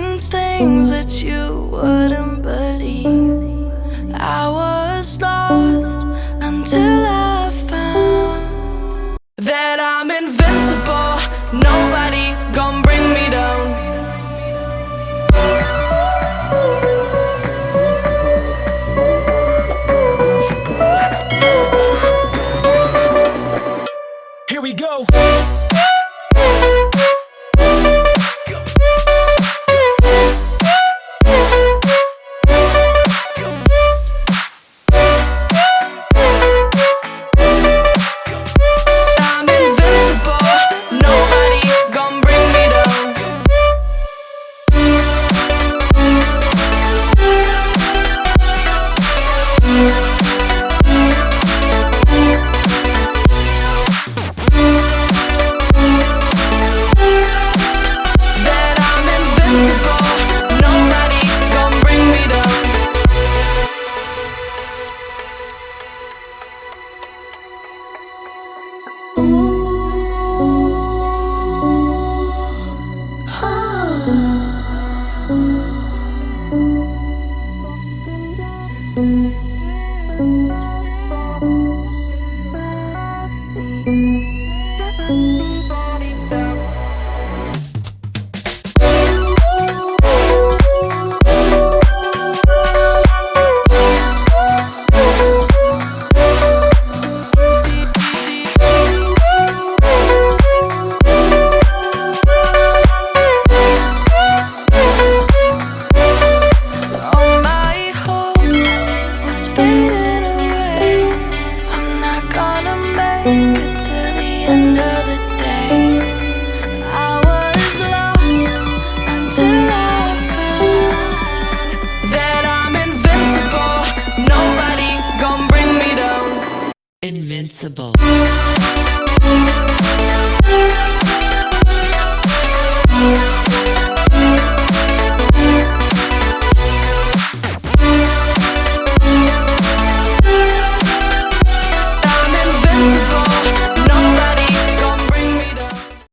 seeing things that you wouldn't believe. I was lost until I found that I'm invincible. Nobody gon' bring me down. Here we go. I'm invincible. Nobody gon' bring me down. That I'm invincible. Nobody gon' bring me down. All my hope was fading away. I'm not gonna make it to the end of the day. I was lost until I found that I'm invincible. Nobody gon' bring me down. Invincible.